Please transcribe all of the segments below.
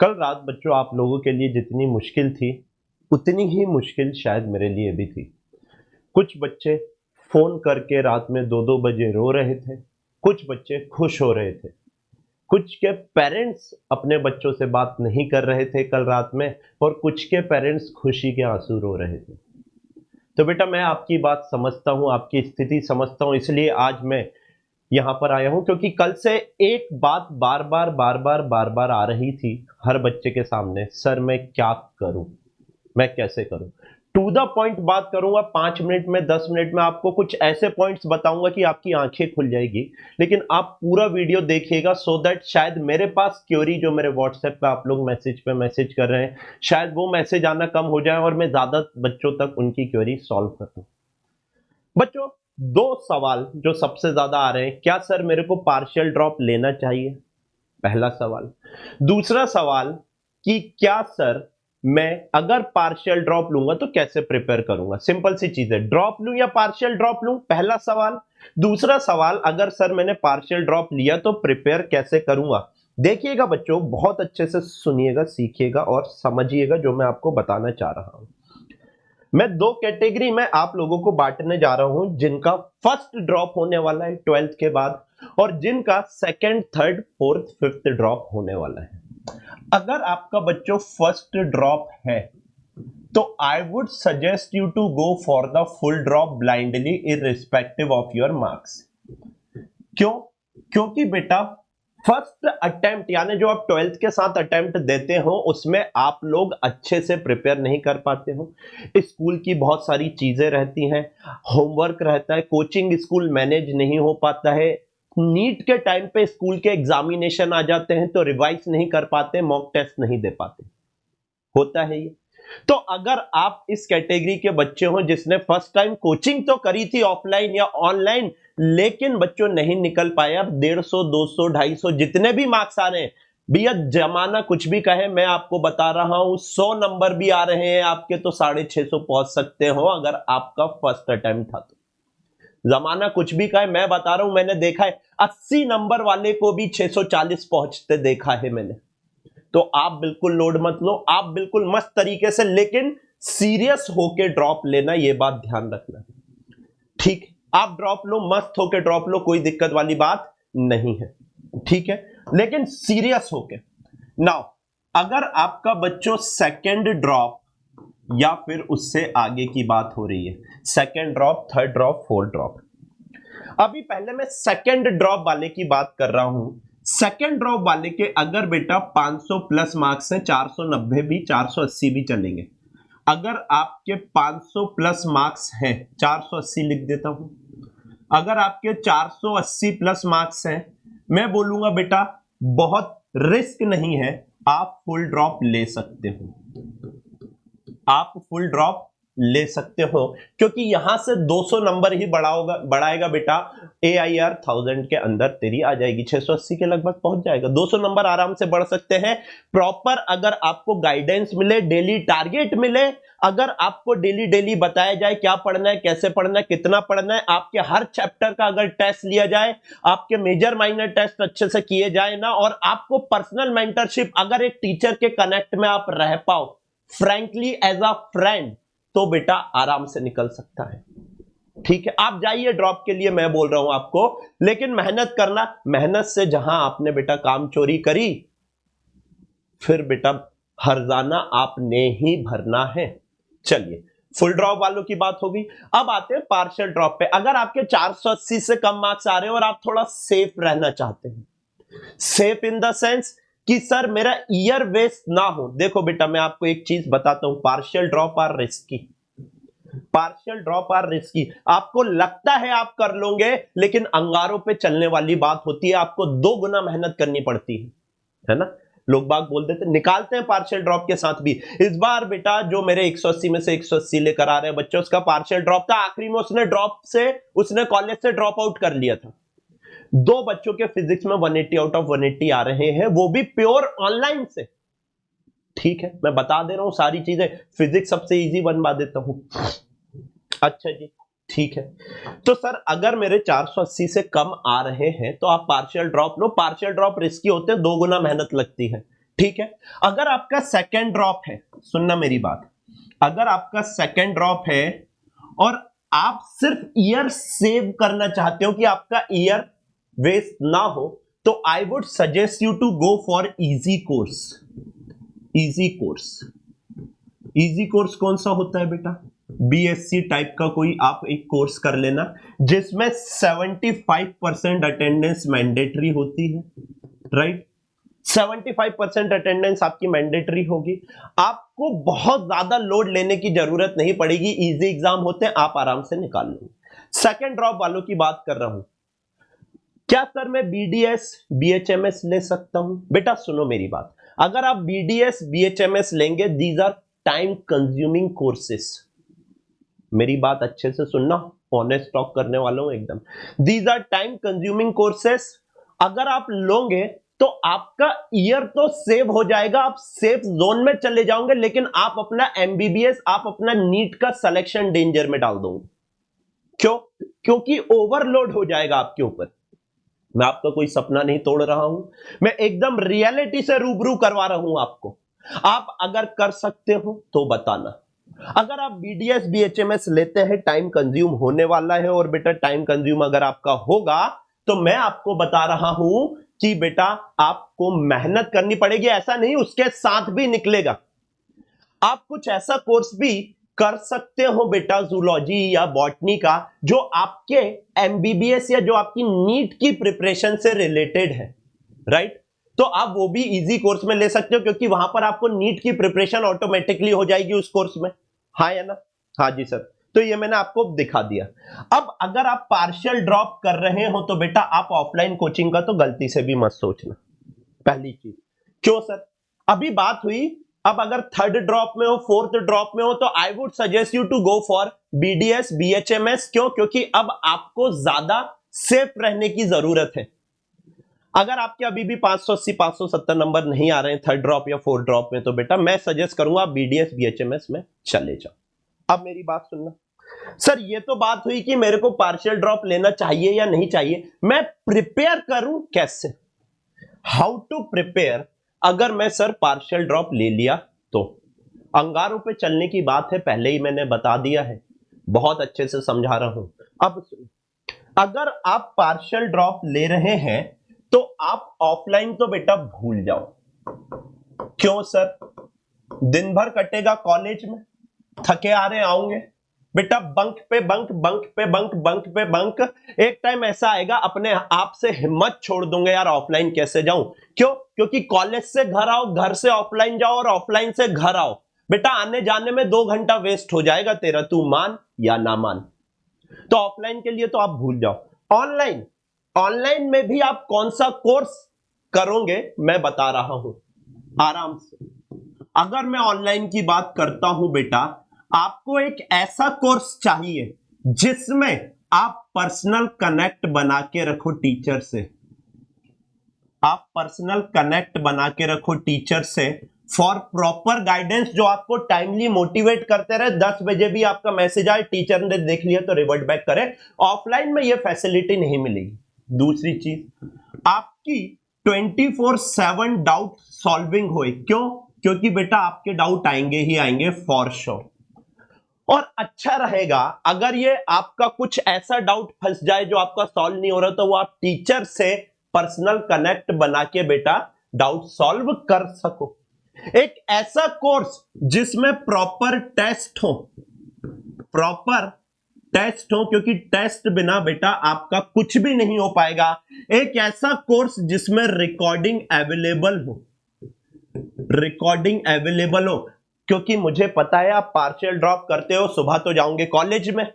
कल रात बच्चों आप लोगों के लिए जितनी मुश्किल थी, उतनी ही मुश्किल शायद मेरे लिए भी थी। कुछ बच्चे फ़ोन करके रात में 2-2 बजे रो रहे थे, कुछ बच्चे खुश हो रहे थे, कुछ के पेरेंट्स अपने बच्चों से बात नहीं कर रहे थे कल रात में और कुछ के पेरेंट्स खुशी के आंसू रो रहे थे। तो बेटा मैं आपकी बात समझता हूँ, आपकी स्थिति समझता हूँ, इसलिए आज मैं यहाँ पर आया हूँ क्योंकि कल से एक बात बार-बार आ रही थी हर बच्चे के सामने, सर मैं क्या करूँ? मैं कैसे करूँ? टू द पॉइंट बात करूँगा 5 मिनट में, 10 मिनट में आपको कुछ ऐसे पॉइंट्स बताऊँगा कि आपकी आँखें खुल जाएगी। लेकिन आप पूरा वीडियो देखिएगा सो दैट शायद मेरे पास क्वेरी जो मेरे व्हाट्सएप पे आप लोग मैसेज पे मैसेज कर रहे हैं, शायद वो मैसेज आना कम हो जाए और मैं ज़्यादा बच्चों तक उनकी क्वेरी सॉल्व कर दूँ। बच्चों, 2 सवाल जो सबसे ज़्यादा आ रहे हैं, क्या सर मेरे को पार्शियल ड्रॉप लेना चाहिए? पहला सवाल। दूसरा सवाल कि क्या सर मैं अगर पार्शियल ड्रॉप लूंगा तो कैसे प्रिपेयर करूंगा? सिंपल सी चीज है, ड्रॉप लूं या पार्शियल ड्रॉप लूं? पहला सवाल। दूसरा सवाल, अगर सर मैंने पार्शियल ड्रॉप लिया तो प्रिपेयर कैसे करूंगा? देखिएगा बच्चों, बहुत अच्छे से सुनिएगा, सीखिएगा और समझिएगा जो मैं आपको बताना चाह रहा हूं। मैं 2 कैटेगरी में आप लोगों को बांटने जा रहा हूं, जिनका फर्स्ट ड्रॉप होने वाला है 12th के बाद और जिनका second, third, fourth, fifth drop होने वाला है। अगर आपका बच्चों फर्स्ट ड्रॉप है तो I would suggest you to go for the full drop blindly irrespective of your marks. क्यों? क्योंकि बेटा फर्स्ट अटेम्प्ट यानी जो आप 12th के साथ अटेम्प्ट देते हो उसमें आप लोग अच्छे से प्रिपेयर नहीं कर पाते हो। स्कूल की बहुत सारी चीजें रहती हैं, होमवर्क रहता है, कोचिंग स्कूल मैनेज नहीं हो पाता है, नीट के टाइम पे स्कूल के एग्जामिनेशन आ जाते हैं तो रिवाइज नहीं कर पाते, मॉक टेस्ट नहीं दे पाते, होता है ये। तो अगर आप इस कैटेगरी के बच्चे हो जिसने फर्स्ट टाइम कोचिंग तो करी थी ऑफलाइन या ऑनलाइन, लेकिन बच्चों नहीं निकल पाया, 150, 200, 250 जितने भी मार्क्स आ रहे हैं, भैया जमाना कुछ भी कहे, मैं आपको बता रहा हूं 100 नंबर भी आ रहे हैं आपके तो 650 पहुंच सकते हो अगर आपका फर्स्ट अटेम्प्ट था तो। जमाना कुछ भी कहे, मैं बता रहा हूं, मैंने देखा है 80 नंबर वाले को भी 640 पहुंचते देखा है मैंने। तो आप बिल्कुल लोड मत लो, आप बिल्कुल मस्त तरीके से लेकिन सीरियस होके ड्रॉप लेना, ये बात ध्यान रखना। ठीक, आप ड्रॉप लो, मस्त होके ड्रॉप लो, कोई दिक्कत वाली बात नहीं है, ठीक है, लेकिन सीरियस होके। नाउ अगर आपका बच्चों सेकंड ड्रॉप या फिर उससे आगे की बात हो रही है, second drop, third drop, fourth drop, अभी पहले मैं सेकंड ड्रॉप वाले की बात कर रहा हूं। सेकंड ड्रॉप वाले के अगर बेटा 500 प्लस मार्क्स हैं, 490 भी, 480 भी चलेंगे। अगर आपके 500 प्लस मार्क्स हैं, 480 लिख देता हूं, अगर आपके 480 प्लस मार्क्स हैं, मैं बोलूंगा बेटा बहुत रिस्क नहीं है, आप फुल ड्रॉप ले सकते हो, आप फुल ड्रॉप ले सकते हो, क्योंकि यहां से 200 नंबर ही बढ़ाएगा बेटा, AIR 1000 के अंदर तेरी आ जाएगी, 680 के लगभग पहुंच जाएगा, 200 नंबर आराम से बढ़ सकते हैं। प्रॉपर अगर आपको गाइडेंस मिले, डेली टारगेट मिले, अगर आपको डेली डेली बताया जाए क्या पढ़ना है, कैसे पढ़ना है, कितना पढ़ना है, आपके हर चैप्टर का अगर टेस्ट लिया जाए, आपके मेजर माइनर टेस्ट अच्छे से किए जाए ना, और आपको पर्सनल मेंटरशिप, अगर एक टीचर के कनेक्ट में आप रह पाओ फ्रैंकली एज अ फ्रेंड, तो बेटा आराम से निकल सकता है। ठीक है, आप जाइए ड्रॉप के लिए, मैं बोल रहा हूं आपको, लेकिन मेहनत करना, मेहनत से जहां आपने बेटा काम चोरी करी, फिर बेटा हर्जाना आपने ही भरना है। चलिए, फुल ड्रॉप वालों की बात होगी। अब आते हैं पार्शियल ड्रॉप पे। अगर आपके 480 से कम मार्क्स आ रहे हैं और आप थोड़ा सेफ रहना चाहते हैं, सेफ इन द सेंस कि सर मेरा ईयर वेस्ट ना हो। देखो बेटा मैं आपको एक चीज बताता हूं, partial drop are risky, partial drop are risky. आपको लगता है आप कर लोगे, लेकिन अंगारों पे चलने वाली बात होती है, आपको 2 गुना मेहनत करनी पड़ती है ना। लोग बाग बोल देते निकालते हैं पार्शियल ड्रॉप के साथ भी। इस बार बेटा जो मेरे 180 में से 180 लेकर आ रहे हैं बच्चों, उसका पार्शियल ड्रॉप था, आखिरी में उसने ड्रॉप से, उसने कॉलेज से ड्रॉप आउट कर लिया था। 2 बच्चों के फिजिक्स में 180 आउट ऑफ 180 आ रहे हैं, वो भी प्योर ऑनलाइन से। ठीक है, मैं बता दे रहा हूं सारी चीजें, फिजिक्स सबसे इजी बनवा देता हूं। अच्छा जी, ठीक है। तो सर अगर मेरे 480 से कम आ रहे हैं तो आप पार्शियल ड्रॉप लो, पार्शियल ड्रॉप रिस्की होते हैं, 2 गुना मेहनत लगती है। ठीक है। अगर आपका सेकंड ड्रॉप है, सुनना मेरी बात, अगर आपका सेकंड ड्रॉप है और आप सिर्फ ईयर सेव करना चाहते हो कि आपका ईयर वेस्ट ना हो, तो I would suggest you to go for easy course. Easy course, easy course कौन सा होता है बेटा? बीएससी टाइप का कोई आप एक कोर्स कर लेना जिसमें 75% अटेंडेंस मैंडेटरी होती है, राइट? 75% अटेंडेंस आपकी मैंडेटरी होगी, आपको बहुत ज्यादा लोड लेने की जरूरत नहीं पड़ेगी, इजी एग्जाम होते हैं, आप आराम से निकाल लोगे। सेकंड ड्रॉप वालों की बात कर रहा हूं, क्या सर मैं बीडीएस बीएचएमएस ले सकता हूं? बेटा सुनो मेरी बात, अगर आप बीडीएस बीएचएमएस लेंगे, these are time consuming courses. मेरी बात अच्छे से सुनना, ऑनेस्ट टॉक करने वाला हूं एकदम। These are time consuming courses. अगर आप लोगे तो आपका ईयर तो सेव हो जाएगा, आप सेफ जोन में चले जाओगे, लेकिन आप अपना एमबीबीएस, आप अपना नीट का सिलेक्शन डेंजर में डाल दोगे। क्यों? क्योंकि ओवरलोड हो जाएगा आपके ऊपर। मैं आपका कोई सपना नहीं तोड़ रहा हूं, मैं एकदम रियलिटी से रूबरू करवा रहा हूं आपको। आप अगर कर सकते हो तो बताना। अगर आप बीडीएस बीएचएमएस लेते हैं, टाइम कंज्यूम होने वाला है, और बेटा टाइम कंज्यूम अगर आपका होगा तो मैं आपको बता रहा हूं कि बेटा आपको मेहनत करनी पड़ेगी। ऐसा नहीं उसके साथ भी निकलेगा, आप कुछ ऐसा कोर्स भी कर सकते हो बेटा, जूलॉजी या बॉटनी का, जो आपके एमबीबीएस या जो आपकी नीट की प्रिपरेशन से रिलेटेड है, राइट? तो आप वो भी इजी कोर्स में ले सकते हो, क्योंकि वहां पर आपको नीट की प्रिपरेशन ऑटोमेटिकली हो जाएगी उस कोर्स में। हाँ या ना? हाँ जी सर। तो ये मैंने आपको दिखा दिया। अब अगर आप पार्शियल ड्रॉप कर रहे हो तो बेटा आप ऑफलाइन कोचिंग का तो गलती से भी मत सोचना, पहली चीज। क्यों सर? अभी बात हुई, अब अगर थर्ड ड्रॉप में हो, फोर्थ ड्रॉप में हो, तो I would suggest you to go for BDS BHMS. क्यों? क्योंकि अब आपको ज्यादा सेफ रहने की जरूरत है। अगर आपके अभी भी 580 570 नंबर नहीं आ रहे हैं थर्ड ड्रॉप या फोर्थ ड्रॉप में, तो बेटा मैं सजेस्ट करूंगा आप बीडीएस बीएचएमएस में चले जाओ। अब मेरी बात सुनना सर, ये तो बात हुई कि मेरे को पार्शियल ड्रॉप लेना चाहिए या नहीं चाहिए, मैं प्रिपेयर करूं कैसे? How to prepare? अगर मैं सर पार्शियल ड्रॉप ले लिया तो अंगारों पे चलने की बात है, पहले ही मैंने बता दिया है, बहुत अच्छे से समझा रहा हूं। अब अगर आप पार्शियल ड्रॉप ले रहे हैं तो आप ऑफलाइन तो बेटा भूल जाओ। क्यों सर? दिन भर कटेगा कॉलेज में, थके आ रहे आओगे बेटा, बंक पे बंक, बंक पे बंक, बंक पे बंक। एक टाइम ऐसा आएगा अपने आप से हिम्मत छोड़ दूंगे, यार ऑफलाइन कैसे जाऊं। क्यों? क्योंकि कॉलेज से घर आओ, घर से ऑफलाइन जाओ, और ऑफलाइन से घर आओ, बेटा आने जाने में 2 घंटा वेस्ट हो जाएगा तेरा, तू मान या ना मान। तो ऑफलाइन के लिए तो आप भूल जाओ। ऑनलाइन, ऑनलाइन में भी आप कौन सा कोर्स करोगे मैं बता रहा हूं आराम से। अगर मैं ऑनलाइन की बात करता हूं बेटा, आपको एक ऐसा कोर्स चाहिए जिसमें आप पर्सनल कनेक्ट बना के रखो टीचर से। आप पर्सनल कनेक्ट बना के रखो टीचर से फॉर प्रॉपर गाइडेंस, जो आपको टाइमली मोटिवेट करते रहे। 10 बजे भी आपका मैसेज आए, टीचर ने देख लिया तो रिवर्ट बैक करे। ऑफलाइन में यह फैसिलिटी नहीं मिलेगी। दूसरी चीज, आपकी 24/7 डाउट सॉल्विंग होए। क्यों? क्योंकि बेटा आपके डाउट आएंगे ही आएंगे फॉर श्योर। और अच्छा रहेगा अगर ये आपका कुछ ऐसा डाउट फंस जाए जो आपका सॉल्व नहीं हो रहा, तो वो आप टीचर से पर्सनल कनेक्ट बना के बेटा डाउट सॉल्व कर सको। एक ऐसा कोर्स जिसमें प्रॉपर टेस्ट हो, प्रॉपर टेस्ट हो, क्योंकि टेस्ट बिना बेटा आपका कुछ भी नहीं हो पाएगा। एक ऐसा कोर्स जिसमें रिकॉर्डिंग अवेलेबल हो, रिकॉर्डिंग अवेलेबल हो, क्योंकि मुझे पता है आप पार्शियल ड्रॉप करते हो, सुबह तो जाओगे कॉलेज में,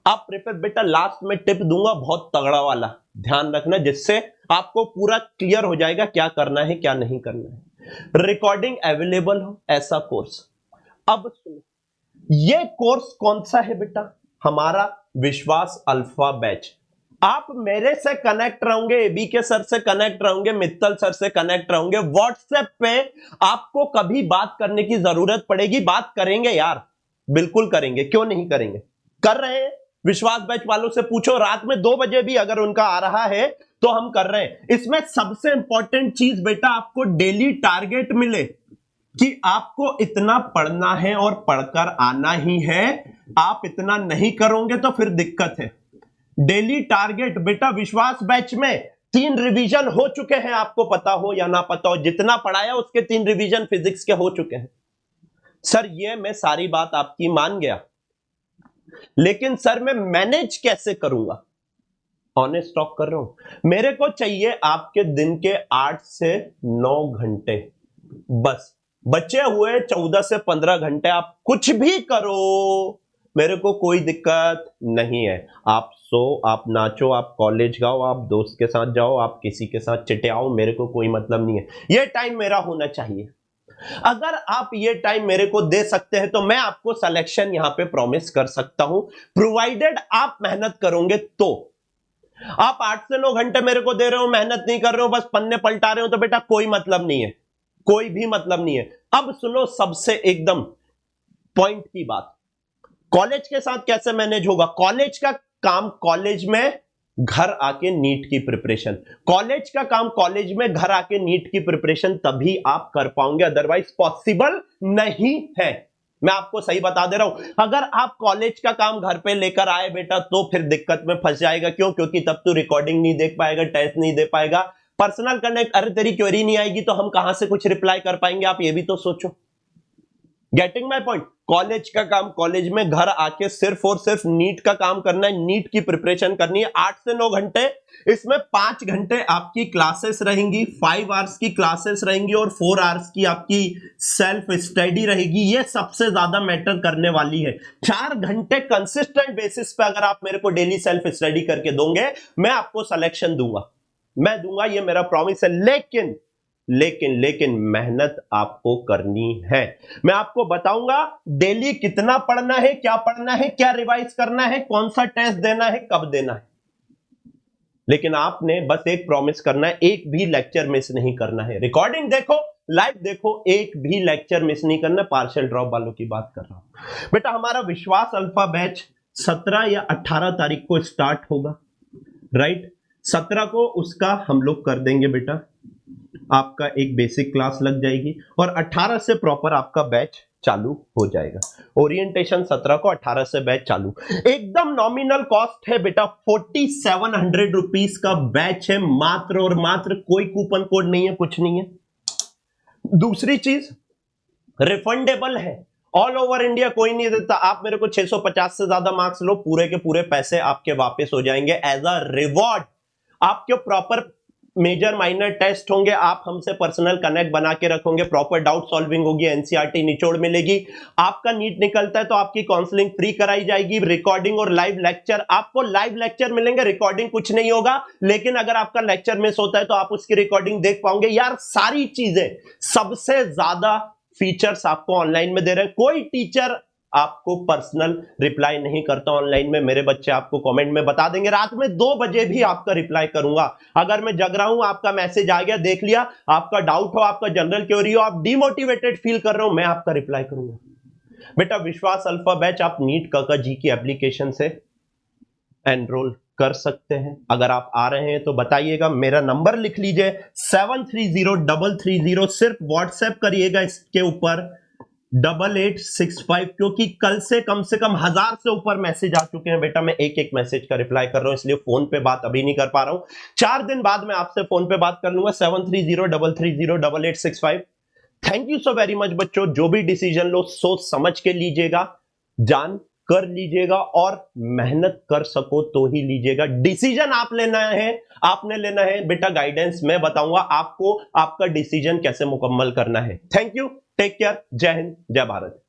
आप प्रिपेयर। बेटा लास्ट में टिप दूंगा बहुत तगड़ा वाला, ध्यान रखना, जिससे आपको पूरा क्लियर हो जाएगा क्या करना है क्या नहीं करना है। रिकॉर्डिंग अवेलेबल हो ऐसा कोर्स। अब सुनो, ये कोर्स कौन सा है बेटा? हमारा विश्वास अल्फा बैच। आप मेरे से कनेक्ट रहोगे, एबी के सर से कनेक्ट रहोगे, मित्तल सर से कनेक्ट रहोगे, व्हाट्सएप पे आपको कभी बात करने की जरूरत पड़ेगी, बात करेंगे यार, बिल्कुल करेंगे, क्यों नहीं करेंगे, कर रहे हैं, विश्वास बैच वालों से पूछो, रात में 2 बजे भी अगर उनका आ रहा है तो हम कर रहे हैं। इसमें सबसे इंपॉर्टेंट चीज बेटा, आपको डेली टारगेट मिले कि आपको इतना पढ़ना है और पढ़कर आना ही है। आप इतना नहीं करोगे तो फिर दिक्कत है। डेली टारगेट बेटा, विश्वास बैच में 3 रिवीजन हो चुके हैं, आपको पता हो या ना पता हो, जितना पढ़ाया उसके 3 रिवीजन फिजिक्स के हो चुके हैं। सर ये मैं सारी बात आपकी मान गया, लेकिन सर मैं मैनेज कैसे करूंगा? ऑनेस्ट टॉक कर रहा हूं, मेरे को चाहिए आपके दिन के 8 से 9 घंटे, बस बचे हुए 14 से 15 घंटे आप कुछ भी करो, मेरे को कोई दिक्कत नहीं है। आप सो, आप नाचो, आप कॉलेज जाओ, आप दोस्त के साथ जाओ, आप किसी के साथ चिटियाओ, मेरे को कोई मतलब नहीं है। ये टाइम मेरा होना चाहिए। अगर आप ये टाइम मेरे को दे सकते हैं तो मैं आपको सिलेक्शन यहां पे प्रॉमिस कर सकता हूं, प्रोवाइडेड आप मेहनत करोगे तो। आप 8 से 9 घंटे मेरे को दे रहे हो, मेहनत नहीं कर रहे हो, बस पन्ने पलटा रहे हो, तो बेटा कोई मतलब नहीं है, कोई भी मतलब नहीं है। अब सुनो सबसे एकदम पॉइंट की बात, कॉलेज के साथ कैसे मैनेज होगा? कॉलेज का काम कॉलेज में, घर आके नीट की प्रिपरेशन, कॉलेज का काम कॉलेज में, घर आके नीट की प्रिपरेशन, तभी आप कर पाओगे, अदरवाइज पॉसिबल नहीं है। मैं आपको सही बता दे रहा हूं, अगर आप कॉलेज का काम घर पे लेकर आए बेटा तो फिर दिक्कत में फंस जाएगा। क्यों? क्योंकि तब तू रिकॉर्डिंग नहीं देख पाएगा, टेस्ट नहीं दे पाएगा, पर्सनल कनेक्ट, अरे तेरी क्वेरी नहीं आएगी तो हम कहां से कुछ रिप्लाई कर पाएंगे? आप ये भी तो सोचो। Getting my point? कॉलेज का काम कॉलेज में, घर आके सिर्फ और सिर्फ नीट का काम करना है, नीट की प्रिपरेशन करनी है 8 से 9 घंटे। इसमें 5 घंटे आपकी क्लासेस रहेंगी, 5 आवर्स की क्लासेस रहेंगी और 4 आवर्स की आपकी सेल्फ स्टडी रहेगी। ये सबसे ज्यादा मैटर करने वाली है। 4 घंटे कंसिस्टेंट बेसिस पे अगर आप मेरे को डेली सेल्फ स्टडी करके दोगे, मैं आपको सिलेक्शन दूंगा, मैं दूंगा, ये मेरा प्रॉमिस है। लेकिन लेकिन लेकिन मेहनत आपको करनी है। मैं आपको बताऊंगा डेली कितना पढ़ना है, क्या पढ़ना है, क्या रिवाइज करना है, कौन सा टेस्ट देना है, कब देना है। लेकिन आपने बस एक प्रॉमिस करना है, एक भी लेक्चर मिस नहीं करना है। रिकॉर्डिंग देखो, लाइव देखो, एक भी लेक्चर मिस नहीं करना। पार्शियल ड्रॉप वालों की बात कर रहा हूं बेटा। हमारा विश्वास अल्फा बैच 17 या 18 तारीख को स्टार्ट होगा, राइट? 17 को उसका हम लोग कर देंगे बेटा, आपका एक बेसिक क्लास लग जाएगी और 18 से प्रॉपर आपका बैच चालू हो जाएगा। ओरिएंटेशन 17 को, 18 से बैच चालू। एकदम नॉमिनल कॉस्ट है बेटा, 4700 रुपीस का बैच है, मात्र और मात्र, कोई कूपन कोड नहीं है, कुछ नहीं है। दूसरी चीज, रिफंडेबल है, ऑल ओवर इंडिया कोई नहीं देता। आप मेरे को 650 से ज्यादा मार्क्स लो, पूरे के पूरे पैसे आपके वापस हो जाएंगे एज अ रिवॉर्ड। आपके प्रॉपर मेजर माइनर टेस्ट होंगे, आप हमसे पर्सनल कनेक्ट बना के रखोगे, प्रॉपर डाउट सॉल्विंग होगी, एनसीईआरटी निचोड़ मिलेगी। आपका नीट निकलता है तो आपकी काउंसलिंग फ्री कराई जाएगी, रिकॉर्डिंग और लाइव लेक्चर, आपको लाइव लेक्चर मिलेंगे, रिकॉर्डिंग कुछ नहीं होगा। लेकिन अगर आपका लेक्चर मिस होता है तो आप उसकी रिकॉर्डिंग देख पाओगे। यार सारी चीजें, सबसे ज्यादा फीचर्स आपको ऑनलाइन में दे रहे हैं। कोई टीचर आपको पर्सनल रिप्लाई नहीं करता ऑनलाइन में, मेरे बच्चे आपको कमेंट में बता देंगे। रात में 2 बजे भी आपका रिप्लाई करूंगा। अगर मैं जग रहा हूं, आपका मैसेज आ गया, देख लिया, आपका डाउट हो, आपका जनरल क्वेरी हो, आप डिमोटिवेटेड फील कर रहे हो, मैं आपका रिप्लाई करूंगा। बेटा विश्वास अल्फा बैच आप नीट काका जी की एप्लीकेशन से एनरोल कर सकते हैं। अगर आप आ रहे हैं तो बताइएगा, मेरा नंबर लिख लीजिए 730330, सिर्फ व्हाट्सएप करिएगा इसके ऊपर 8865, क्योंकि कल से कम 1000 से ऊपर मैसेज आ चुके हैं बेटा। मैं एक एक मैसेज का रिप्लाई कर रहा हूं, इसलिए फोन पे बात अभी नहीं कर पा रहा हूं। 4 दिन बाद मैं आपसे फोन पे बात कर लूंगा। 7303308865। Thank you so very much बच्चों। जो भी डिसीजन लो सोच समझ के लीजिएगा, जान कर लीजिएगा और मेहनत कर सको तो ही लीजिएगा। डिसीजन आप लेना है, आपने लेना है बेटा। गाइडेंस मैं बताऊंगा आपको, आपका डिसीजन कैसे मुकम्मल करना है। थैंक यू, टेक केयर, जय हिंद, जय भारत।